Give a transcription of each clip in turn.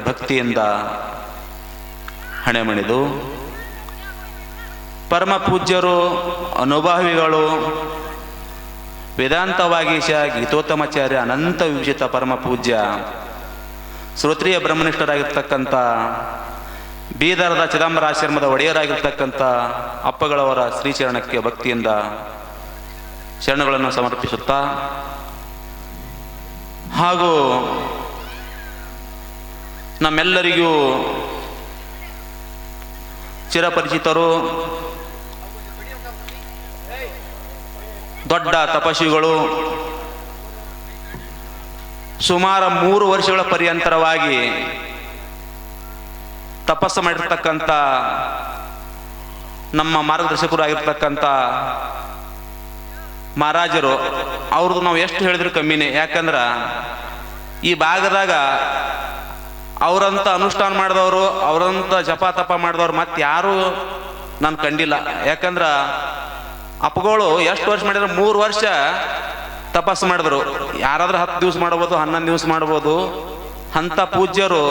ಭಕ್ತಿಯಿಂದ ಹಣೆಮಣಿದು ಪರಮ ಪೂಜ್ಯರು, ಅನುಭಾವಿಗಳು, ವೇದಾಂತವಾಗೀಶ ಗೀತೋತ್ತಮಾಚಾರ್ಯ ಅನಂತ ವಿಭಜಿತ ಪರಮ ಪೂಜ್ಯ ಶ್ರೋತ್ರಿಯ ಬ್ರಹ್ಮನಿಷ್ಠರಾಗಿರ್ತಕ್ಕಂಥ ಬೀದರದ ಚಿದಂಬರಾಶ್ರಮದ ಒಡೆಯರಾಗಿರ್ತಕ್ಕಂಥ ಅಪ್ಪಗಳವರ ಶ್ರೀಚರಣಕ್ಕೆ ಭಕ್ತಿಯಿಂದ ಶರಣಗಳನ್ನು ಸಮರ್ಪಿಸುತ್ತಾ, ಹಾಗೂ ನಮ್ಮೆಲ್ಲರಿಗೂ ಚಿರಪರಿಚಿತರು, ದೊಡ್ಡ ತಪಸ್ವಿಗಳು, ಸುಮಾರು 3 ವರ್ಷಗಳ ಪರ್ಯಂತರವಾಗಿ ತಪಸ್ಸು ಮಾಡಿರ್ತಕ್ಕಂಥ ನಮ್ಮ ಮಾರ್ಗದರ್ಶಕರು ಆಗಿರ್ತಕ್ಕಂಥ ಮಹಾರಾಜರು, ಅವ್ರದ್ದು ನಾವು ಎಷ್ಟು ಹೇಳಿದ್ರು ಕಮ್ಮಿನೇ. ಯಾಕಂದ್ರೆ ಈ ಭಾಗದಾಗ ಅವರಂತ ಅನುಷ್ಠಾನ ಮಾಡಿದವರು, ಅವರಂತ ಜಪ ತಪ ಮಾಡಿದವ್ರು ಮತ್ತೆ ಯಾರು ನಾನು ಕಂಡಿಲ್ಲ. ಯಾಕಂದ್ರೆ ಅಪ್ಪಗಳು ಎಷ್ಟು ವರ್ಷ ಮಾಡಿದ್ರು? 3 ವರ್ಷ ತಪಸ್ಸು ಮಾಡಿದ್ರು. ಯಾರಾದ್ರೂ 10 ದಿವಸ ಮಾಡ್ಬೋದು, 11 ದಿವಸ ಮಾಡ್ಬೋದು. ಅಂಥ ಪೂಜ್ಯರು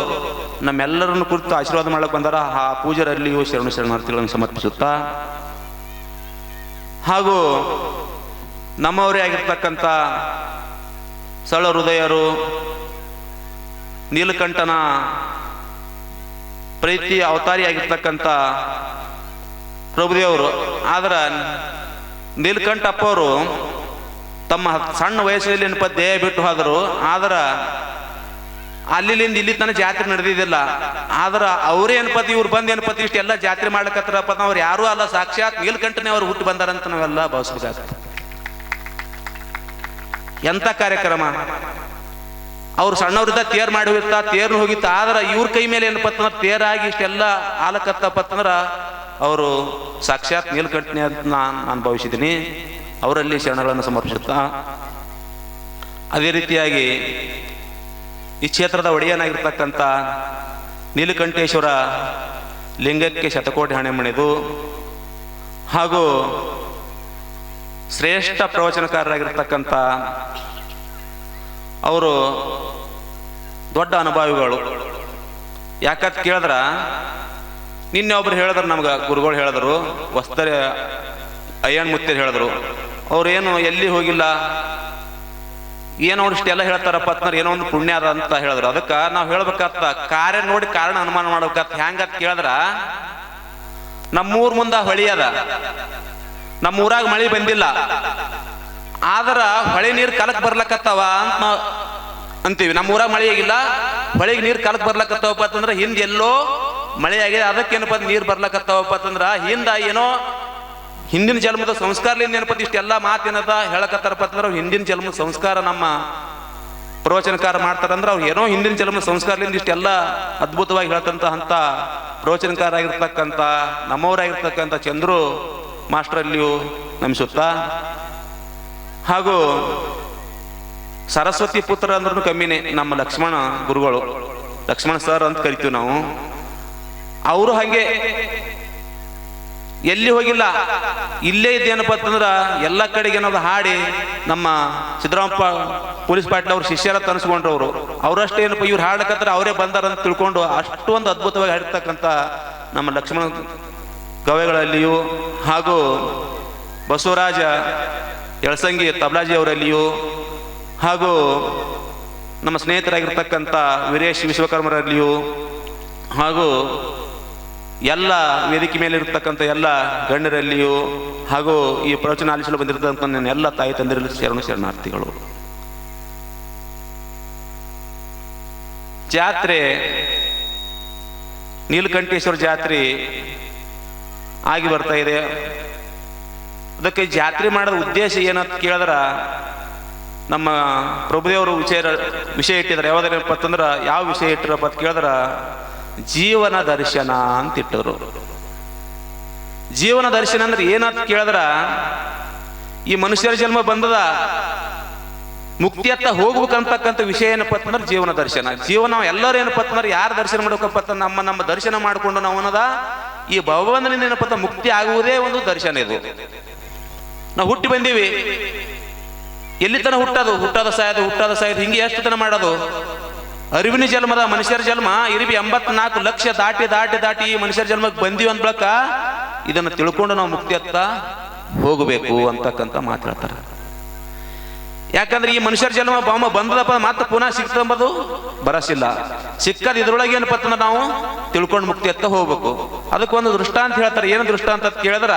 ನಮ್ಮೆಲ್ಲರನ್ನು ಕುರಿತು ಆಶೀರ್ವಾದ ಮಾಡಕ್ಕೆ ಬಂದಾರ. ಆ ಪೂಜ್ಯರಲ್ಲಿಯೂ ಶರಣಾರ್ಥಿಗಳನ್ನು ಸಮರ್ಪಿಸುತ್ತಾ, ಹಾಗೂ ನಮ್ಮವರೇ ಆಗಿರ್ತಕ್ಕಂಥ ಸರಳ ಹೃದಯರು, ನೀಲಕಂಠನ ಪ್ರೀತಿ ಅವತಾರಿಯಾಗಿರ್ತಕ್ಕಂಥ ಪ್ರಭುದೇವರು. ಆದ್ರೆ ನೀಲಕಂಠಪ್ಪವರು ತಮ್ಮ ಸಣ್ಣ ವಯಸ್ಸಲ್ಲಿ ಏನಪ್ಪ ದೇಹ ಬಿಟ್ಟು ಹೋದರು. ಆದ್ರೆ ಅಲ್ಲಿಂದ ಇಲ್ಲಿ ತನಕ ಜಾತ್ರೆ ನಡೆದಿದ್ದಿಲ್ಲ. ಆದ್ರೆ ಅವರೇ ಏನಪತಿ, ಇವ್ರು ಬಂದು ಏನಪತಿ ಇಷ್ಟೆಲ್ಲ ಜಾತ್ರೆ ಮಾಡ್ಲಕತ್ತಾರಪ್ಪ. ಅವ್ರು ಯಾರೂ ಅಲ್ಲ, ಸಾಕ್ಷಾತ್ ನೀಲಕಂಠನೇ ಅವ್ರು ಹುಟ್ಟು ಬಂದಾರಂತ ನಾವೆಲ್ಲ ಭಾವಿಸ್ಬೇಕಾಗ್ತದೆ. ಎಂಥ ಕಾರ್ಯಕ್ರಮ! ಅವ್ರು ಸಣ್ಣವ್ರಿಂದ ತೇರ್ ಮಾಡಿ ಹೋಗಿರ್ತಾ, ತೇರ್ನು ಹೋಗಿತ್ತ. ಆದ್ರೆ ಇವ್ರ ಕೈ ಮೇಲೆ ಏನಪ್ಪತ್ತಂದ್ರೆ ತೇರಾಗಿ ಇಷ್ಟೆಲ್ಲ ಆಲಕತ್ತಪ್ಪತ್ತಂದ್ರೆ ಅವರು ಸಾಕ್ಷಾತ್ ನೀಲಕಂಠನೇ ಅಂತ ನಾನು ಭಾವಿಸಿದ್ದೀನಿ. ಅವರಲ್ಲಿ ಶರಣಗಳನ್ನು ಸಮರ್ಪಿಸುತ್ತಾ, ಅದೇ ರೀತಿಯಾಗಿ ಈ ಕ್ಷೇತ್ರದ ಒಡೆಯನಾಗಿರ್ತಕ್ಕಂಥ ನೀಲಕಂಠೇಶ್ವರ ಲಿಂಗಕ್ಕೆ ಶತಕೋಟಿ ಹಣೆ ಮಣಿದು, ಹಾಗೂ ಶ್ರೇಷ್ಠ ಪ್ರವಚನಕಾರರಾಗಿರ್ತಕ್ಕಂಥ ಅವರು ದೊಡ್ಡ ಅನುಭವಿಗಳು. ಯಾಕಂತ ಕೇಳಿದ್ರ, ನಿನ್ನೆ ಒಬ್ರು ಹೇಳಿದ್ರು, ನಮ್ಗೆ ಗುರುಗಳು ಹೇಳಿದ್ರು, ವಸ್ತರೆ ಅಯ್ಯಣ್ಣ ಮುತ್ತೇರು ಹೇಳಿದ್ರು. ಅವ್ರೇನು ಎಲ್ಲಿ ಹೋಗಿಲ್ಲ, ಏನೋ ಇಷ್ಟೆಲ್ಲ ಹೇಳ್ತಾರಪ್ಪ ಅಂತಂದ್ರೆ ಏನೋ ಒಂದು ಪುಣ್ಯ ಅದ ಅಂತ ಹೇಳಿದ್ರು. ಅದಕ್ಕೆ ನಾವು ಹೇಳ್ಬೇಕತ್ತ, ಕಾರ್ಯ ನೋಡಿ ಕಾರಣ ಅನುಮಾನ ಮಾಡ್ಬೇಕತ್ತ. ಹೆಂಗತ್ ಕೇಳಿದ್ರ, ನಮ್ಮೂರ್ ಮುಂದ ಹೊಳಿ ಅದ, ನಮ್ಮೂರಾಗ ಮಳೆ ಬಂದಿಲ್ಲ, ಆದ್ರ ಹೊಳೆ ನೀರು ಕಲಕ್ ಬರ್ಲಕತ್ತವ ಅಂತ ಅಂತೀವಿ. ನಮ್ಮೂರಾಗ ಮಳೆ ಆಗಿಲ್ಲ, ಹೊಳೆಗೆ ನೀರು ಕಲಕ್ ಬರ್ಲಕತ್ತವಪ್ಪ ಅಂತಂದ್ರ ಹಿಂದ್ ಎಲ್ಲೋ ಮಳೆ ಆಗಿದೆ, ಅದಕ್ಕೇನಪ್ಪ ನೀರು ಬರ್ಲಕತ್ತವಪ್ಪ ಅಂತಂದ್ರ ಹಿಂದ ಏನೋ ಹಿಂದಿನ ಜನ್ಮದ ಸಂಸ್ಕಾರದಿಂದ ಏನಪ್ಪ ಇಷ್ಟೆಲ್ಲ ಮಾತೇನದ ಹೇಳಕತ್ತಾರಪ್ಪ ಅಂತಂದ್ರೆ ಹಿಂದಿನ ಜನ್ಮದ ಸಂಸ್ಕಾರ ನಮ್ಮ ಪ್ರವಚನಕಾರ ಮಾಡ್ತಾರಂದ್ರೆ ಅವ್ರು ಏನೋ ಹಿಂದಿನ ಜನ್ಮದ ಸಂಸ್ಕಾರದಿಂದ ಇಷ್ಟೆಲ್ಲ ಅದ್ಭುತವಾಗಿ ಹೇಳ್ತಂತ ಅಂತ ಪ್ರವಚನಕಾರ ಆಗಿರ್ತಕ್ಕಂಥ ನಮ್ಮವರಾಗಿರ್ತಕ್ಕಂಥ ಚಂದ್ರು ಮಾಸ್ಟರಲ್ಲಿಯೂ ನಮಿಸುತ್ತಾ, ಹಾಗೂ ಸರಸ್ವತಿ ಪುತ್ರ ಅಂದ್ರೂ ಕಮ್ಮಿನೇ ನಮ್ಮ ಲಕ್ಷ್ಮಣ ಗುರುಗಳು, ಲಕ್ಷ್ಮಣ ಸರ್ ಅಂತ ಕರಿತೀವಿ ನಾವು. ಅವರು ಹಾಗೆ ಎಲ್ಲಿ ಹೋಗಿಲ್ಲ, ಇಲ್ಲೇ ಇದ್ದೇನಪ್ಪ ಅಂತಂದ್ರ ಎಲ್ಲ ಕಡೆಗೆ ಏನಾದ್ರು ಹಾಡಿ ನಮ್ಮ ಸಿದ್ದರಾಮಪ್ಪ ಪೊಲೀಸ್ ಪಾಟೀಲ್ ಅವ್ರ ಶಿಷ್ಯರ ತನಿಸ್ಕೊಂಡ್ರವ್ರು. ಅವರಷ್ಟೇ ಏನಪ್ಪ ಇವ್ರು ಹಾಡಕತ್ರ ಅವರೇ ಬಂದಾರಂತ ತಿಳ್ಕೊಂಡು ಅಷ್ಟೊಂದು ಅದ್ಭುತವಾಗಿ ಹಾಡಿರ್ತಕ್ಕಂಥ ನಮ್ಮ ಲಕ್ಷ್ಮಣ ಗವೆಗಳಲ್ಲಿಯೂ, ಹಾಗೂ ಬಸವರಾಜ ಯಳಸಂಗಿ ತಬಲಾಜಿ ಅವರಲ್ಲಿಯೂ, ಹಾಗೂ ನಮ್ಮ ಸ್ನೇಹಿತರಾಗಿರ್ತಕ್ಕಂಥ ವೀರೇಶ್ ವಿಶ್ವಕರ್ಮರಲ್ಲಿಯೂ, ಹಾಗೂ ಎಲ್ಲ ವೇದಿಕೆ ಮೇಲೆ ಇರ್ತಕ್ಕಂಥ ಎಲ್ಲ ಗಣ್ಯರಲ್ಲಿಯೂ, ಹಾಗೂ ಈ ಪ್ರವಚನ ಆಲಿಸಲು ಬಂದಿರತಕ್ಕಂಥ ನನ್ನ ಎಲ್ಲ ತಾಯಿ ತಂದಿರಲಿ ಶರಣಾರ್ಥಿಗಳು. ಜಾತ್ರೆ, ನೀಲಕಂಠೇಶ್ವರ ಜಾತ್ರೆ ಆಗಿ ಬರ್ತಾ ಇದೆ. ಅದಕ್ಕೆ ಜಾತ್ರೆ ಮಾಡೋದ ಉದ್ದೇಶ ಏನಂತ ಕೇಳಿದ್ರ, ನಮ್ಮ ಪ್ರಭುದೇವರು ವಿಷಯ ಇಟ್ಟಿದ್ದಾರೆ. ಯಾವುದೇನಪ್ಪ ಅಂತಂದ್ರೆ ಯಾವ ವಿಷಯ ಇಟ್ಟಿರಪ್ಪ ಅಂತ ಕೇಳಿದ್ರ, ಜೀವನ ದರ್ಶನ ಅಂತ ಇಟ್ಟರು. ಜೀವನ ದರ್ಶನ ಅಂದ್ರೆ ಏನಂತ ಕೇಳಿದ್ರ, ಈ ಮನುಷ್ಯರ ಜನ್ಮ ಬಂದದ, ಮುಕ್ತಿಯತ್ತ ಹೋಗ್ಬೇಕಂತಕ್ಕಂಥ ವಿಷಯ ಏನಪ್ಪ ಅಂತಂದ್ರೆ ಜೀವನ ದರ್ಶನ. ಜೀವನ ಎಲ್ಲರೂ ಏನಪ್ಪ ಅಂತಂದ್ರೆ ಯಾರು ದರ್ಶನ ಮಾಡ್ಬೇಕಪ್ಪ ಅಂತ ನಮ್ಮ ದರ್ಶನ ಮಾಡಿಕೊಂಡು ನಾವು ಅನ್ನೋದ ಈ ಭಗವಂತನಿಂದ ಏನಪ್ಪ ಮುಕ್ತಿ ಆಗುವುದೇ ಒಂದು ದರ್ಶನ. ಇದು ನಾವು ಹುಟ್ಟಿ ಬಂದೀವಿ, ಎಲ್ಲಿ ತನ ಹುಟ್ಟೋದು ಸಾಯೋದು ಹಿಂಗೆ ಎಷ್ಟು ತನ ಮಾಡೋದು? ಅರಿವಿನ ಜನ್ಮದ ಮನುಷ್ಯರ ಜನ್ಮ ಇರಿಬಿ 84 ಲಕ್ಷ ದಾಟಿ ಈ ಮನುಷ್ಯರ ಜನ್ಮಕ್ಕೆ ಬಂದೀವಿ ಅಂದ ಬಳಿಕ ಇದನ್ನು ತಿಳ್ಕೊಂಡು ನಾವು ಮುಕ್ತಿಯತ್ತ ಹೋಗಬೇಕು ಅಂತಕ್ಕಂಥ ಮಾತಾಡ್ತಾರೆ. ಯಾಕಂದ್ರೆ ಈ ಮನುಷ್ಯರ ಜನ್ಮ ಬಾಮ ಬಂದದಪ್ಪ ಮತ್ತೆ ಪುನಃ ಸಿಕ್ತಂಬದು ಬರಸಿಲ್ಲ. ಸಿಕ್ಕದ ಇದ್ರೊಳಗೆ ಏನಪ್ಪ ಅಂತಂದ್ರೆ ನಾವು ತಿಳ್ಕೊಂಡು ಮುಕ್ತಿಯತ್ತ ಹೋಗ್ಬೇಕು. ಅದಕ್ಕೊಂದು ದೃಷ್ಟಾಂತ ಹೇಳ್ತಾರೆ. ಏನು ದೃಷ್ಟಾಂತ ಅಂತ ಕೇಳಿದ್ರ,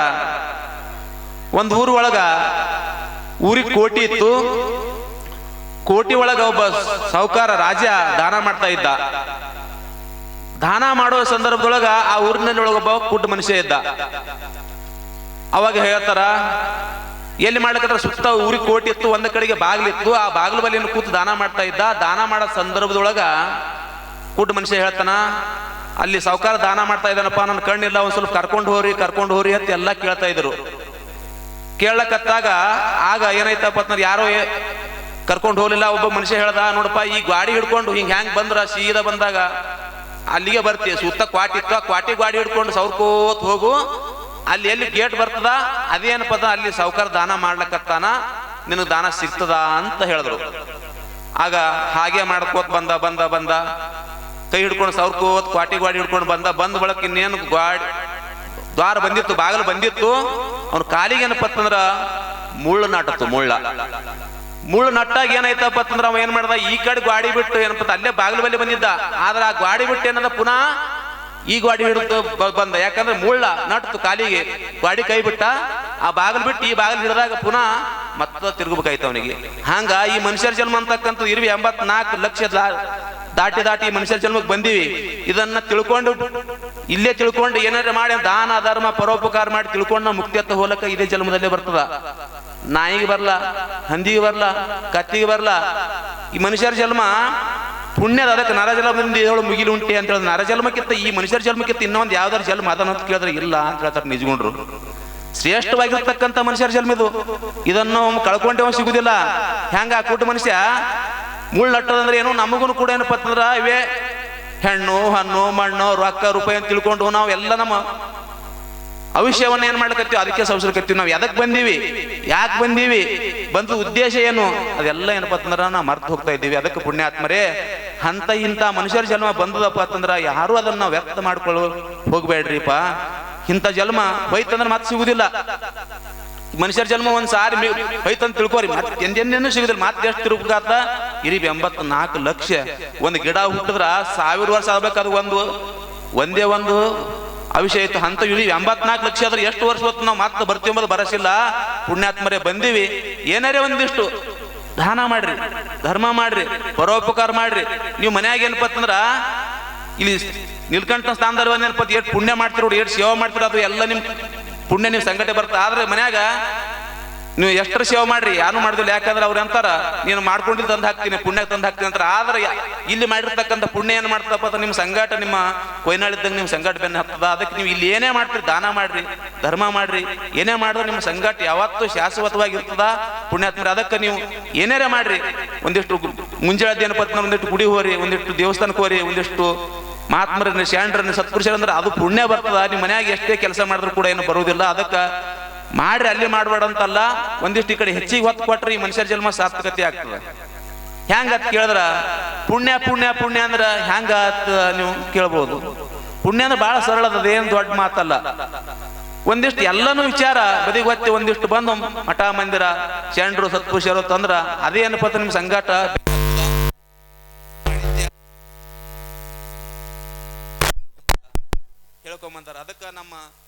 ಒಂದು ಊರು ಒಳಗ ಊರಿಗೆ ಕೋಟಿ ಇತ್ತು. ಕೋಟಿ ಒಳಗ ಒಬ್ಬ ಸಾಹುಕಾರ ರಾಜ ದಾನ ಮಾಡ್ತಾ ಇದ್ದ. ದಾನ ಮಾಡೋ ಸಂದರ್ಭದೊಳಗ ಆ ಊರಿನಲ್ಲಿ ಒಳಗೊಬ್ಬ ಕುಟ್ಟ ಮನುಷ್ಯ ಇದ್ದ. ಅವಾಗ ಹೇಳ್ತಾರ, ಎಲ್ಲಿ ಮಾಡ್ಲಿಕ್ಕಂದ್ರೆ ಸುತ್ತ ಊರಿಗೆ ಕೋಟಿ ಇತ್ತು, ಒಂದ ಕಡೆಗೆ ಬಾಗಿಲಿತ್ತು. ಆ ಬಾಗಿಲು ಬಳಿ ಕೂತು ದಾನ ಮಾಡ್ತಾ ಇದ್ದ. ದಾನ ಮಾಡೋ ಸಂದರ್ಭದೊಳಗ ಕುಟ್ಟ ಮನುಷ್ಯ ಹೇಳ್ತಾನ, ಅಲ್ಲಿ ಸಾಹುಕಾರ ದಾನ ಮಾಡ್ತಾ ಇದ್ದಾನಪ್ಪ, ನನ್ನ ಕಣ್ಣಿಲ್ಲ, ಒಂದ್ ಸ್ವಲ್ಪ ಕರ್ಕೊಂಡು ಹೋರಿ ಅಂತ ಎಲ್ಲ ಕೇಳ್ತಾ ಇದ್ರು. ಕೇಳಕತ್ತಾಗ ಆಗ ಏನಾಯ್ತಪ್ಪ ಅಂತಂದ್ರೆ ಯಾರೋ ಕರ್ಕೊಂಡು ಹೋಗ್ಲಿಲ್ಲ. ಒಬ್ಬ ಮನುಷ್ಯ ಹೇಳ್ದ, ನೋಡಪ್ಪ ಈ ಗಾಡಿ ಹಿಡ್ಕೊಂಡು ಹೆಂಗ್ ಬಂದ್ರ ಸೀದಾ ಬಂದಾಗ ಅಲ್ಲಿಗೆ ಬರ್ತೀವಿ. ಸುತ್ತ ಕ್ವಾಟಿ ಇತ್ತು, ಆ ಕ್ವಾಟಿ ಗಾಡಿ ಹಿಡ್ಕೊಂಡು ಸೌರ್ಕೋತ್ ಹೋಗು. ಅಲ್ಲಿ ಎಲ್ಲಿ ಗೇಟ್ ಬರ್ತದ ಅದೇನಪ್ಪ ಅಲ್ಲಿ ಸಾಹುಕಾರ ದಾನ ಮಾಡ್ಲಕತ್ತಾನ, ನಿನಗೆ ದಾನ ಸಿಗ್ತದ ಅಂತ ಹೇಳಿದ್ರು. ಆಗ ಹಾಗೆ ಮಾಡ್ಕೋತ್ ಬಂದ ಕೈ ಹಿಡ್ಕೊಂಡು ಸೌರ್ಕೋತ್ ಕ್ವಾಟಿ ಗಾಡಿ ಹಿಡ್ಕೊಂಡು ಬಂದ ಬಳಕ ಇನ್ನೇನು ಗಾಡಿ ದ್ವಾರ ಬಂದಿತ್ತು, ಬಾಗಿಲು ಬಂದಿತ್ತು. ಅವ್ನ ಕಾಲಿಗೆ ಏನಪ್ಪ ಅಂತಂದ್ರ ಮುಳ್ಳು ನಾಟತ್ತು. ಮುಳ್ಳು ನಟ್ಟಾಗ ಏನಾಯ್ತಪ್ಪ ಅಂತಂದ್ರ ಅವ ಏನ್ ಮಾಡ್ದ, ಈ ಕಡೆ ಗಾಡಿ ಬಿಟ್ಟು ಏನಪ್ಪ ಅಲ್ಲೇ ಬಾಗಿಲು ಬಲ್ಲಿ ಬಂದಿದ್ದ. ಆದ್ರೆ ಆ ಗಾಡಿ ಬಿಟ್ಟು ಏನದ ಪುನಃ ಈ ಗಾಡಿ ಹಿಡಿದು ಬಂದ. ಯಾಕಂದ್ರೆ ಮುಳ್ಳ ನಟ್ಟು ಕಾಲಿಗೆ, ಗಾಡಿ ಕೈ ಬಿಟ್ಟ, ಆ ಬಾಗಿಲು ಬಿಟ್ಟು ಈ ಬಾಗಿಲು ಹಿಡಿದಾಗ ಪುನಃ ಮತ್ತ ತಿರುಗಬೇಕಾಯ್ತು ಅವನಿಗೆ. ಹಂಗ ಈ ಮನುಷ್ಯರ ಜನ್ಮ ಅಂತಕ್ಕಂಥ 84 ಲಕ್ಷ ದಾಟಿ ಮನುಷ್ಯರ ಜನ್ಮಕ್ಕೆ ಬಂದೀವಿ. ಇದನ್ನ ತಿಳ್ಕೊಂಡು ಇಲ್ಲೇ ತಿಳ್ಕೊಂಡು ಏನಾರ ಮಾಡಿ ದಾನ ಧರ್ಮ ಪರೋಪಕಾರ ಮಾಡಿ ತಿಳ್ಕೊಂಡು ನಾವು ಮುಕ್ತಿ ಹತ್ತ ಹೋಲಕ ಇದೇ ಜನ್ಮದಲ್ಲೇ ಬರ್ತದ. ನಾಯಿಗೆ ಬರ್ಲ, ಹಂದಿಗೆ ಬರ್ಲ, ಕತ್ತಿಗೆ ಬರ್ಲ. ಈ ಮನುಷ್ಯರ ಜನ್ಮ ಪುಣ್ಯದ. ಅದಕ್ಕೆ ನರಜನ್ಮದಿಂದ ಹೇಳು ಮುಗಿಲು ಉಂಟೆ ಅಂತ ಹೇಳಿದ್ರೆ, ನರಜನ್ಮಕ್ಕಿಂತ ಈ ಮನುಷ್ಯರ ಜನ್ಮಕ್ಕಿಂತ ಇನ್ನೊಂದು ಯಾವ್ದಾರು ಜನ್ಮ ಅದನ್ನ ಅಂತ ಕೇಳಿದ್ರೆ ಇಲ್ಲ ಅಂತ ಹೇಳ್ತಾರೆ ನಿಜಗೊಂಡ್ರು. ಶ್ರೇಷ್ಠವಾಗಿರ್ತಕ್ಕಂಥ ಮನುಷ್ಯರ ಜನ್ಮ ಇದು. ಇದನ್ನು ಕಳ್ಕೊಂಡೇ ಸಿಗುದಿಲ್ಲ. ಹೆಂಗ ಆ ಕೂಟ ಮನುಷ್ಯ ಮುಳ್ಳಟ್ಟದಂದ್ರೆ ಏನು, ನಮಗೂ ಕೂಡ ಏನಪ್ಪ ಅಂತಂದ್ರ ಇವೇ ಹೆಣ್ಣು ಹಣ್ಣು ಮಣ್ಣು ರೊಕ್ಕ ರೂಪಾಯಿ ಅಂತ ತಿಳ್ಕೊಂಡು ನಾವು ಎಲ್ಲ ನಮ್ಮ ಭವಿಷ್ಯವನ್ನ ಏನ್ ಮಾಡ್ಲಕತ್ತೀವಿ, ಅದಕ್ಕೆ ಸಂಸರ್ಕತ್ತೀವಿ. ನಾವು ಎದಕ್ ಬಂದೀವಿ, ಯಾಕೆ ಬಂದೀವಿ, ಬಂದ ಉದ್ದೇಶ ಏನು, ಅದೆಲ್ಲ ಏನಪ್ಪ ಅಂತಂದ್ರ ನಾವು ಮರ್ತು ಹೋಗ್ತಾ ಇದ್ದೀವಿ. ಅದಕ್ಕೆ ಪುಣ್ಯಾತ್ಮರೇ, ಇಂಥ ಮನುಷ್ಯರ ಜನ್ಮ ಬಂದದಪ್ಪ ಅಂತಂದ್ರ ಯಾರು ಅದನ್ನ ವ್ಯಕ್ತ ಮಾಡ್ಕೊಳ್ಳೋ ಹೋಗ್ಬೇಡ್ರಿಪ್ಪ. ಇಂಥ ಜನ್ಮ ಹೋಯ್ತಂದ್ರೆ ಮತ್ತೆ ಸಿಗುದಿಲ್ಲ. ಮನುಷ್ಯರ ಜನ್ಮ ಒಂದ್ ಸಾರಿ ಹೋಯ್ತಂತ ತಿಳ್ಕೋರಿ, ಮತ್ತೆ ಎಂದೇನು ಸಿಗುದಿಲ್ಲ. ಮತ್ತೆ ಎಷ್ಟು ತಿರುಗಾತ ಇರಿಬಿ 84 ಲಕ್ಷ. ಒಂದು ಗಿಡ ಹುಟ್ಟಿದ್ರ 1000 ವರ್ಷ ಆಗ್ಬೇಕು. ಅದು ಒಂದೇ ಒಂದು ಅವಿಷಯ ಇತ್ತು. ಅಂತ ಇಳಿ 84 ಲಕ್ಷ ಆದ್ರೆ ಎಷ್ಟು ವರ್ಷ ಹೊತ್ತು ನಾವು ಮತ್ತೆ ಬರ್ತೀವಿ ಎಂಬುದು ಬರಸಿಲ್ಲ. ಪುಣ್ಯಾತ್ಮರೇ ಬಂದೀವಿ, ಏನಾರೇ ಒಂದಿಷ್ಟು ದಾನ ಮಾಡ್ರಿ, ಧರ್ಮ ಮಾಡ್ರಿ, ಪರೋಪಕಾರ ಮಾಡ್ರಿ. ನೀವು ಮನ್ಯಾಗ ಏನಪ್ಪ ಅಂತಂದ್ರ ಇಲ್ಲಿ ನಿಲ್ಕಂಠ ಸ್ಥಾನದಲ್ಲಿ ಏನಪ್ಪ ಎಷ್ಟು ಪುಣ್ಯ ಮಾಡ್ತಿರೋ, ಎಷ್ಟು ಸೇವೆ ಮಾಡ್ತಿರೋ, ಅದು ಎಲ್ಲ ನಿಮ್ ಪುಣ್ಯ ನೀವು ಸಂಗಟೆ ಬರ್ತದೆ. ಆದ್ರೆ ಮನ್ಯಾಗ ನೀವು ಎಷ್ಟರ ಸೇವೆ ಮಾಡ್ರಿ, ಯಾರು ಮಾಡುದಿಲ್ಲ. ಯಾಕಂದ್ರೆ ಅವ್ರು ಅಂತಾರ, ನೀನು ಮಾಡ್ಕೊಂಡಿದ್ದು ತಂದು ಹಾಕ್ತೀನಿ, ಪುಣ್ಯ ತಂದು ಹಾಕ್ತೀನಿ ಅಂತಾರ. ಆದ್ರೆ ಇಲ್ಲಿ ಮಾಡಿರ್ತಕ್ಕಂಥ ಪುಣ್ಯ ಏನ್ ಮಾಡ್ತಪ್ಪ ಅಂತ ನಿಮ್ಮ ಸಂಗಾಟ, ನಿಮ್ಮ ಕೊಯ್ನಾಳಿದ್ದಂಗೆ ನಿಮ್ಮ ಸಂಗಾಟ ಬೆನ್ನ ಹತ್ತದ. ಅದಕ್ಕೆ ನೀವು ಇಲ್ಲಿ ಏನೇ ಮಾಡ್ತೀರಿ, ದಾನ ಮಾಡ್ರಿ, ಧರ್ಮ ಮಾಡ್ರಿ, ಏನೇ ಮಾಡಿದ್ರೆ ನಿಮ್ಮ ಸಂಗಾಟ ಯಾವತ್ತೂ ಶಾಶ್ವತವಾಗಿರ್ತದ ಪುಣ್ಯಾತ್ಮರ. ಅದಕ್ಕೆ ನೀವು ಏನೇರೇ ಮಾಡ್ರಿ, ಒಂದಿಷ್ಟು ಮುಂಜಾನೆ ಏನಪ್ಪ ಒಂದಿಷ್ಟು ಗುಡಿ ಹೋರಿ, ಒಂದಿಷ್ಟು ದೇವಸ್ಥಾನಕ್ಕೆ ಹೋರಿ, ಒಂದಿಷ್ಟು ಮಹಾತ್ಮರನ್ನ ಶಾಂಡ್ರನ್ನ ಸತ್ಪುರುಷರಂದ್ರೆ ಅದು ಪುಣ್ಯ ಬರ್ತದ. ನಿಮ್ಮ ಮನ್ಯಾಗ ಎಷ್ಟೇ ಕೆಲಸ ಮಾಡಿದ್ರು ಕೂಡ ಏನು ಬರುವುದಿಲ್ಲ. ಅದಕ್ಕೆ ಮಾಡ್ರಿ, ಅಲ್ಲಿ ಮಾಡ್ಬೇಡ ಅಂತಲ್ಲ, ಒಂದಿಷ್ಟು ಈ ಕಡೆ ಹೆಚ್ಚಿಗೆ ಹೊತ್ತು ಕೊಟ್ರೆ ಈ ಮನುಷ್ಯರ ಜನ್ಮ ಸಾರ್ಥಕತೆ ಆಗ್ತದೆ. ಹೆಂಗತ್ ಕೇಳಿದ್ರ, ಪುಣ್ಯ ಪುಣ್ಯ ಪುಣ್ಯ ಅಂದ್ರ ಹೆಂಗ ನೀವು ಕೇಳ್ಬೋದು. ಪುಣ್ಯ ಅಂದ್ರೆ ಬಹಳ ಸರಳ, ಅದೇನು ದೊಡ್ಡ ಮಾತಲ್ಲ. ಒಂದಿಷ್ಟು ಎಲ್ಲನೂ ವಿಚಾರ ಬದಿಗೆ ಹೊತ್ತಿ ಒಂದಿಷ್ಟು ಬಂದು ಮಠ ಮಂದಿರ ಶಾಂಡ್ರು ಸತ್ಪುರುಷರು ತಂದ್ರ ಅದೇನಪ್ಪ ನಿಮ್ ಸಂಗಾಟ ಹೇಳ್ಕೊಂಬಂದಾರ. ಅದಕ್ಕೆ ನಮ್ಮ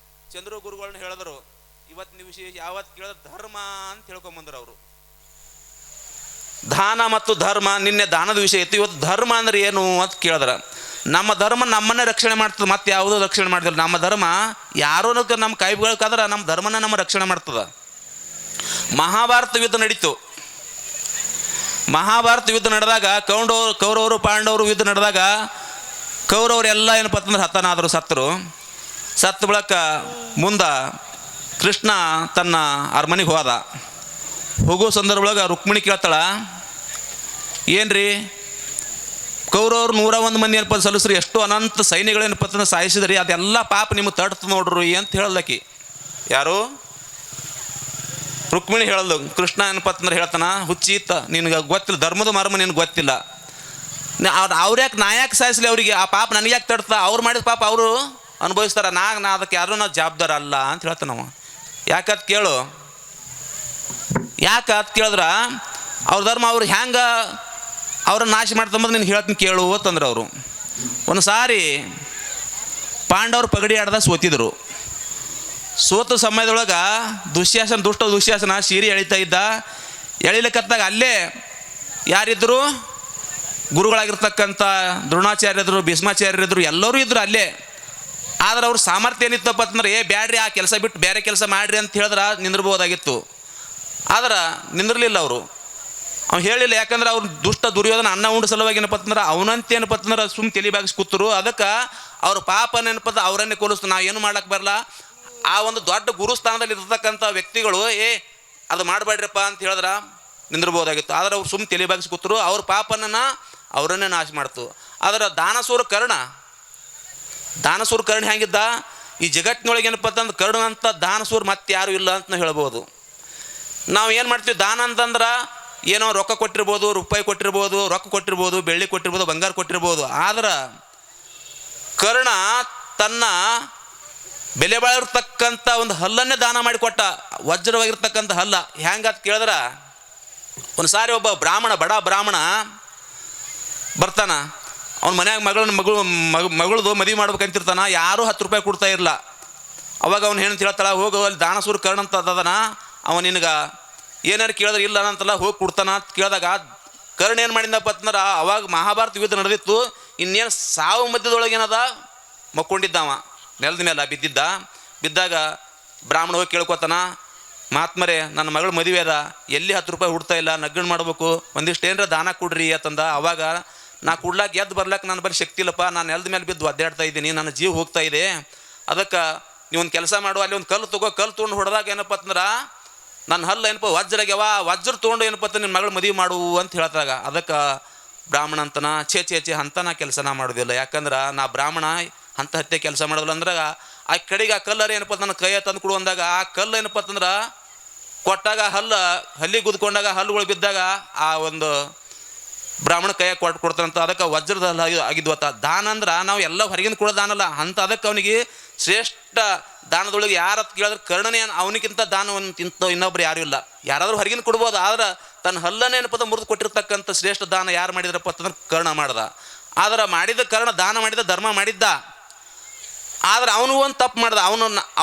ಚಂದ್ರ ಗುರುಗಳನ್ನ ಹೇಳಿದ್ರು, ಇವತ್ತಿನ ವಿಷಯ ಯಾವತ್ತು ಕೇಳಿದ್ರೆ ಧರ್ಮ ಅಂತ ಹೇಳ್ಕೊಂಬಂದ್ರು ಅವರು. ದಾನ ಮತ್ತು ಧರ್ಮ, ನಿನ್ನೆ ದಾನದ ವಿಷಯ ಇತ್ತು. ಇವತ್ತು ಧರ್ಮ ಅಂದ್ರೆ ಏನು ಅಂತ ಕೇಳಿದ್ರ, ನಮ್ಮ ಧರ್ಮ ನಮ್ಮನ್ನೇ ರಕ್ಷಣೆ ಮಾಡ್ತದೆ, ಮತ್ತೆ ಯಾವುದೋ ರಕ್ಷಣೆ ಮಾಡ್ತಿಲ್ಲ. ನಮ್ಮ ಧರ್ಮ ಯಾರೋ ನಮ್ಮ ಕೈಗಳಕ್ಕಾದ್ರೆ ನಮ್ಮ ಧರ್ಮನ ನಮ್ಮ ರಕ್ಷಣೆ ಮಾಡ್ತದ. ಮಹಾಭಾರತ ಯುದ್ಧ ನಡೀತು. ಮಹಾಭಾರತ ಯುದ್ಧ ನಡೆದಾಗ ಕೌರವರು ಪಾಂಡವರು ಯುದ್ಧ ನಡೆದಾಗ ಕೌರವರೆಲ್ಲ ಏನಪ್ಪ ಅಂತಂದ್ರೆ ಹತನಾದರು, ಸತ್ತು ಬಳಕ ಮುಂದ ಕೃಷ್ಣ ತನ್ನ ಅರಮನೆಗೆ ಹೋಗೋ ಸಂದರ್ಭದೊಳಗೆ ರುಕ್ಮಿಣಿ ಕೇಳ್ತಾಳ, ಏನ್ರಿ ಕೌರವ್ರು 101 ಮಂದಿ ಏನಪ್ಪ ಸಲ್ಲಿಸ್ರಿ, ಎಷ್ಟು ಅನಂತ ಸೈನ್ಯಗಳೇನಪ್ಪ ಅಂತಂದ್ರೆ ಸಾಯಿಸಿದ್ರಿ, ಅದೆಲ್ಲ ಪಾಪ ನಿಮ್ಗೆ ತಡ್ತು ನೋಡ್ರಿ ಅಂತ ಹೇಳಲಕ್ಕಿ. ಯಾರು? ರುಕ್ಮಿಣಿ ಹೇಳಲ್ದು. ಕೃಷ್ಣ ಏನಪ್ಪ ಅಂತಂದ್ರೆ ಹೇಳ್ತಾನ, ಹುಚ್ಚಿತ್ತ ನಿನ್ಗೆ ಗೊತ್ತಿಲ್ಲ, ಧರ್ಮದ ಮರ್ಮ ನಿನ್ಗೆ ಗೊತ್ತಿಲ್ಲ. ಅವ್ರು ಯಾಕೆ ನಾ ಯಾಕೆ ಸಾಯಿಸ್ಲಿ ಅವರಿಗೆ, ಆ ಪಾಪ ನನಗೆ ಯಾಕೆ ತಡ್ತಾ, ಅವ್ರು ಮಾಡಿದ ಪಾಪ ಅವರು ಅನುಭವಿಸ್ತಾರ, ನಾ ಅದಕ್ಕೆ ಯಾರೂ ನಾವು ಜವಾಬ್ದಾರ ಅಲ್ಲ ಅಂತ ಹೇಳ್ತಾನೆ ನಾವು. ಯಾಕಂತ ಕೇಳು, ಯಾಕಂತ ಕೇಳಿದ್ರ ಅವ್ರ ಧರ್ಮ ಅವ್ರು ಹ್ಯಾಂಗ ಅವ್ರನ್ನ ನಾಶ ಮಾಡ್ತಂಬದು ನಿನ್ಗೆ ಹೇಳ್ತೀನಿ ಕೇಳು ಅಂತಂದ್ರೆ ಅವರು ಒಂದು ಸಾರಿ ಪಾಂಡವರು ಪಗಡಿ ಆಡ್ದ ಸೋತಿದ್ರು. ಸೋತ ಸಮಯದೊಳಗೆ ದುಶ್ಯಾಸನ ಸೀರೆ ಎಳಿತಾ ಇದ್ದ. ಎಳಿಲಿಕ್ಕತ್ತಾಗ ಅಲ್ಲೇ ಯಾರಿದ್ರು, ಗುರುಗಳಾಗಿರ್ತಕ್ಕಂಥ ದ್ರೋಣಾಚಾರ್ಯರು, ಭೀಷ್ಮಾಚಾರ್ಯರಿದ್ರು, ಎಲ್ಲರೂ ಇದ್ರು ಅಲ್ಲೇ. ಆದ್ರೆ ಅವ್ರ ಸಾಮರ್ಥ್ಯ ಏನಿತ್ತಪ್ಪ ಅಂತಂದ್ರೆ, ಬ್ಯಾಡ್ರಿ ಆ ಕೆಲಸ ಬಿಟ್ಟು ಬೇರೆ ಕೆಲಸ ಮಾಡ್ರಿ ಅಂತ ಹೇಳಿದ್ರೆ ನಿಂದಿರ್ಬೋದಾಗಿತ್ತು. ಆದ್ರೆ ನಿಂದಿರ್ಲಿಲ್ಲ ಅವರು. ಅವ್ನು ಹೇಳಿಲ್ಲ, ಯಾಕಂದ್ರೆ ಅವ್ರು ದುರ್ಯೋಧನ ಅನ್ನ ಉಂಡ ಸಲುವಾಗಿ ಏನಪ್ಪ ಅಂತಂದ್ರೆ ಅವನಂತ ಏನಪ್ಪ ಅಂತಂದ್ರೆ ಸುಮ್ಮ ತಲೆ ಬಾಗಿಸಿ ಕೂತರು. ಅದಕ್ಕೆ ಅವ್ರ ಪಾಪ ನೆನಪದ ಅವರನ್ನೇ ಕೊಲಿಸ್ತು, ನಾವು ಏನು ಮಾಡ್ಲಿಕ್ಕೆ ಬರಲ್ಲ. ಆ ಒಂದು ದೊಡ್ಡ ಗುರುಸ್ಥಾನದಲ್ಲಿ ಇರ್ತಕ್ಕಂಥ ವ್ಯಕ್ತಿಗಳು ಅದು ಮಾಡಬೇಡ್ರಪ್ಪ ಅಂತ ಹೇಳಿದ್ರೆ ನಿಂದಿರ್ಬೋದಾಗಿತ್ತು. ಆದ್ರೆ ಅವ್ರು ಸುಮ್ಮ ತಲೆ ಬಾಗಿಸಿ ಕೂತರು, ಅವ್ರ ಪಾಪನನ್ನು ಅವರನ್ನೇ ನಾಶ ಮಾಡ್ತು. ಆದ್ರೆ ದಾನಸೂರ ಕರ್ಣ ಹೆಂಗಿದ್ದ, ಈ ಜಗತ್ತಿನೊಳಗೆ ಏನಪ್ಪ ಅಂತಂದ್ರೆ ಕರ್ಣ ಅಂತ ದಾನಸೂರ್ ಮತ್ತೆ ಯಾರು ಇಲ್ಲ ಅಂತ ನಾವು ಹೇಳ್ಬೋದು. ನಾವು ಏನು ಮಾಡ್ತೀವಿ, ದಾನ ಅಂತಂದ್ರೆ ಏನೋ ರೊಕ್ಕ ಕೊಟ್ಟಿರ್ಬೋದು, ರೂಪಾಯಿ ಕೊಟ್ಟಿರ್ಬೋದು, ರೊಕ್ಕ ಕೊಟ್ಟಿರ್ಬೋದು, ಬೆಳ್ಳಿ ಕೊಟ್ಟಿರ್ಬೋದು, ಬಂಗಾರ ಕೊಟ್ಟಿರ್ಬೋದು. ಆದ್ರೆ ಕರ್ಣ ತನ್ನ ಬೆಲೆ ಬಾಳಿರ್ತಕ್ಕಂಥ ಒಂದು ಹಲ್ಲನ್ನೇ ದಾನ ಮಾಡಿಕೊಟ್ಟ, ವಜ್ರವಾಗಿರ್ತಕ್ಕಂಥ ಹಲ್ಲ. ಹೆಂಗಂತ ಕೇಳಿದ್ರೆ, ಒಂದು ಸಾರಿ ಒಬ್ಬ ಬಡ ಬ್ರಾಹ್ಮಣ ಬರ್ತಾನ. ಅವ್ನ ಮನ್ಯಾಗ ಮಗಳದು ಮದುವೆ ಮಾಡ್ಬೇಕಂತಿರ್ತಾನ. ಯಾರೂ 10 ರೂಪಾಯಿ ಕೊಡ್ತಾ ಇರಲ್ಲ. ಅವಾಗ ಅವ್ನು ಏನು ಹೇಳ್ತಾಳ, ಹೋಗು ಅಲ್ಲಿ ದಾನಸೂರ ಕರ್ಣ ಅಂತ ಅದನ, ಅವ ನಿನಗೆ ಏನಾರು ಕೇಳಿದ್ರೆ ಇಲ್ಲ ಅಂತಲ್ಲ, ಹೋಗಿ ಕೊಡ್ತಾನ ಅಂತ ಕೇಳಿದಾಗ ಕರ್ಣ ಏನು ಮಾಡಿದಪ್ಪ ಅಂತಂದ್ರೆ, ಅವಾಗ ಮಹಾಭಾರತ ಯುದ್ಧ ನಡೆದಿತ್ತು. ಇನ್ನೇನು ಸಾವು ಮಧ್ಯದೊಳಗೆ ಏನದ ಮಕ್ಕೊಂಡಿದ್ದವ, ನೆಲದ ಮೇಲೆ ಬಿದ್ದಾಗ ಬ್ರಾಹ್ಮಣ ಹೋಗಿ ಕೇಳ್ಕೊತಾನ, ಮಹಾತ್ಮರೇ ನನ್ನ ಮಗಳು ಮದುವೆ ಅದ, ಎಲ್ಲಿ 10 ರೂಪಾಯಿ ಹುಡ್ತಾ ಇಲ್ಲ, ನಗ್ಗಣ್ ಮಾಡ್ಬೇಕು, ಒಂದಿಷ್ಟು ಏನರ ದಾನ ಕೊಡ್ರಿ ಅಂತಂದ. ಅವಾಗ ನಾ ಕೊಡ್ಲಾಕ ಎದ್ದು ಬರ್ಲಾಕ ನನ್ನ ಬಳಿ ಶಕ್ತಿ ಇಲ್ಲಪ್ಪ, ನಾನು ನೆಲದ ಮೇಲೆ ಬಿದ್ದು ಒದ್ದಾಡ್ತಾ ಇದ್ದೀನಿ, ನನ್ನ ಜೀವ ಹೋಗ್ತಾ ಇದೆ. ಅದಕ್ಕೆ ನೀವೊಂದು ಕೆಲಸ ಮಾಡು, ಅಲ್ಲಿ ಒಂದು ಕಲ್ಲು ತೊಗೊಂಡು ಹೊಡೆದಾಗ ಏನಪ್ಪ ಅಂತಂದ್ರೆ ನನ್ನ ಹಲ್ಲು ಏನಪ್ಪ ವಜ್ರಾಗ್ಯವ, ವಜ್ರ ತೊಗೊಂಡು ಏನಪ್ಪ ಅಂತ ನಿನ್ನ ಮಗಳು ಮದುವೆ ಮಾಡು ಅಂತ ಹೇಳ್ತಾಗ. ಅದಕ್ಕೆ ಬ್ರಾಹ್ಮಣ ಅಂತನ ಛೇ ಅಂತ ನಾ ಕೆಲಸ ಮಾಡೋದಿಲ್ಲ, ಯಾಕಂದ್ರೆ ನಾ ಬ್ರಾಹ್ಮಣ ಅಂತ ಹತ್ಯೆ ಕೆಲಸ ಮಾಡೋದಿಲ್ಲ. ಅಂದ್ರೆ ಆ ಕಡೆಗೆ ಆ ಕಲ್ಲರ ಏನಪ್ಪ ನನ್ನ ಕೈ ತಂದು ಕೊಡು ಅಂದಾಗ, ಆ ಕಲ್ಲು ಏನಪ್ಪ ಅಂತಂದ್ರೆ ಕೊಟ್ಟಾಗ ಹಲ್ಲಿ ಗುದ್ಕೊಂಡಾಗ ಹಲ್ಲುಗಳು ಬಿದ್ದಾಗ ಆ ಒಂದು ಬ್ರಾಹ್ಮಣ ಕೈಯಾಗ ಕೊಡ್ತಾನಂತ. ಅದಕ್ಕೆ ವಜ್ರದ ಹಲ್ಲು ಆಗಿದ್ವತ್ತ. ದಾನ ಅಂದ್ರೆ ನಾವು ಎಲ್ಲ ಹೊರಗಿನ ಕೊಡೋ ದಾನ ಅಲ್ಲ ಅಂತ. ಅದಕ್ಕೆ ಅವನಿಗೆ ಶ್ರೇಷ್ಠ ದಾನದೊಳಗೆ ಯಾರು ಕೇಳಿದ್ರೆ ಕರ್ಣನೇ, ಅವನಿಗಿಂತ ದಾನವಂತ ಇನ್ನೊಬ್ರು ಯಾರೂ ಇಲ್ಲ. ಯಾರಾದ್ರೂ ಹೊರಗಿನ ಕೊಡ್ಬೋದು, ಆದ್ರೆ ತನ್ನ ಹಲ್ಲನ್ನೇ ಏನಪ್ಪ ಮುರಿದು ಕೊಟ್ಟಿರ್ತಕ್ಕಂಥ ಶ್ರೇಷ್ಠ ದಾನ ಯಾರು ಮಾಡಿದ್ರಪ್ಪ ಅಂತಂದ್ರೆ ಕರ್ಣ ಮಾಡ್ದ. ಆದ್ರೆ ಮಾಡಿದ ಕರ್ಣ ದಾನ ಮಾಡಿದ, ಧರ್ಮ ಮಾಡಿದ್ದ. ಆದ್ರೆ ಅವನು ಒಂದು ತಪ್ಪು ಮಾಡ್ದ,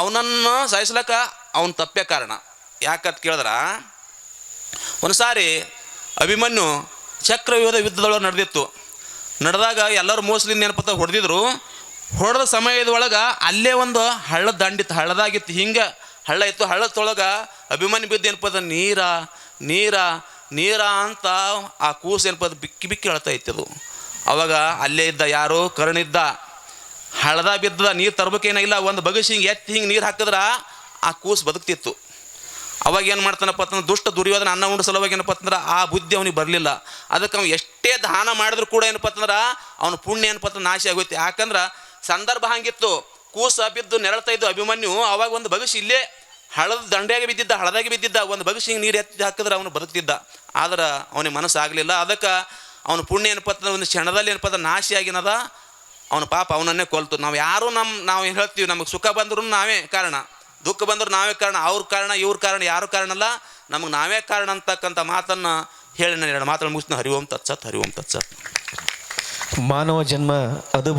ಅವನನ್ನು ಸಾಯಿಸ್ಲಕ್ಕ ಅವನ ತಪ್ಪೇ ಕಾರಣ. ಯಾಕಂತ ಕೇಳಿದ್ರೆ, ಒಂದು ಸಾರಿ ಅಭಿಮನ್ಯು ಚಕ್ರವ್ಯೂಹದ ಯುದ್ಧದೊಳಗೆ ನಡೆದಾಗ ಎಲ್ಲರೂ ಮೋಸ್ಲಿಂದ ಏನಪ್ಪ ಹೊಡೆದಿದ್ರು. ಹೊಡೆದ ಸಮಯದೊಳಗೆ ಅಲ್ಲೇ ಒಂದು ಹಳ್ಳದ ದಂಡಿತ್ತು, ಹಳ್ಳದಾಗಿತ್ತು. ಹಿಂಗೆ ಹಳ್ಳ ಇತ್ತು. ಹಳ್ಳದೊಳಗೆ ಅಭಿಮನ್ಯು ಬಿದ್ದು ಏನಪ್ಪ ನೀರ ಅಂತ ಆ ಕೂಸು ಏನಪ್ಪ ಬಿಕ್ಕಿ ಹೇಳ್ತಾ ಇತ್ತದು. ಅವಾಗ ಅಲ್ಲೇ ಇದ್ದ ಯಾರು ಕರ್ಣಿದ್ದ, ಹಳ್ಳದ ಬಿದ್ದದ, ನೀರು ತರ್ಬೇಕೇನಾಗಿಲ್ಲ, ಒಂದು ಬಗಸಿ ಹಿಂಗೆ ಎತ್ತಿ ಹಿಂಗೆ ನೀರು ಹಾಕಿದ್ರೆ ಆ ಕೂಸು ಬದುಕ್ತಿತ್ತು. ಅವಾಗ ಏನು ಮಾಡ್ತಾನಪ್ಪ ಅಂತಂದ್ರೆ, ದುಷ್ಟ ದುರ್ಯೋಧನ ಅನ್ನ ಉಂಡ ಸಲುವಾಗಿ ಏನಪ್ಪ ಅಂತಂದ್ರೆ ಆ ಬುದ್ಧಿ ಅವನಿಗೆ ಬರಲಿಲ್ಲ. ಅದಕ್ಕೆ ಅವ್ನು ಎಷ್ಟೇ ದಾನ ಮಾಡಿದ್ರು ಕೂಡ ಏನಪ್ಪ ಅಂತಂದ್ರೆ ಅವನ ಪುಣ್ಯ ಏನಪ್ಪ ಅಂತಂದ್ರೆ ನಾಶ ಆಗೋಯ್ತು. ಯಾಕಂದ್ರೆ ಸಂದರ್ಭ ಹಂಗಿತ್ತು, ಕೂಸ ಬಿದ್ದು ನೆರಳ್ತಾ ಇದ್ದು ಅಭಿಮನ್ಯು. ಅವಾಗ ಒಂದು ಬಗಸಿ ಇಲ್ಲೇ ಹಳ್ಳದಾಗಿ ಬಿದ್ದಿದ್ದ, ಒಂದು ಬಗಸಿ ಹಿಂಗೆ ನೀರು ಎತ್ತಿ ಹಾಕಿದ್ರೆ ಅವನು ಬದುಕ್ತಿದ್ದ. ಆದ್ರೆ ಅವನಿಗೆ ಮನಸ್ಸು ಆಗಲಿಲ್ಲ. ಅದಕ್ಕೆ ಅವನ ಪುಣ್ಯ ಏನಪ್ಪ ಅಂತಂದ್ರೆ ಒಂದು ಕ್ಷಣದಲ್ಲಿ ಏನಪ್ಪ ಅಂದ್ರೆ ನಾಶಿಯಾಗಿನದ. ಅವನ ಪಾಪ ಅವನನ್ನೇ ಕೊಲ್ತು. ನಾವು ಯಾರು ನಾವು ಏನು ಹೇಳ್ತೀವಿ, ನಮಗೆ ಸುಖ ಬಂದ್ರೂ ನಾವೇ ಕಾರಣ, ದುಃಖ ಬಂದರೂ ನಾವೇ ಕಾರಣ, ಅವ್ರ ಕಾರಣ ಇವ್ರ ಕಾರಣ ಯಾರು ಕಾರಣ ಅಲ್ಲ, ನಮಗೆ ನಾವೇ ಕಾರಣ ಅಂತಕ್ಕಂಥ ಮಾತನ್ನು ಹೇಳಿ ನಾನು 2 ಮಾತನ್ನು ಮುಗಿಸ್ತೀನಿ. ಹರಿ ಓಂ ತತ್ಸತ್. ಮಾನವ ಜನ್ಮ ಅದು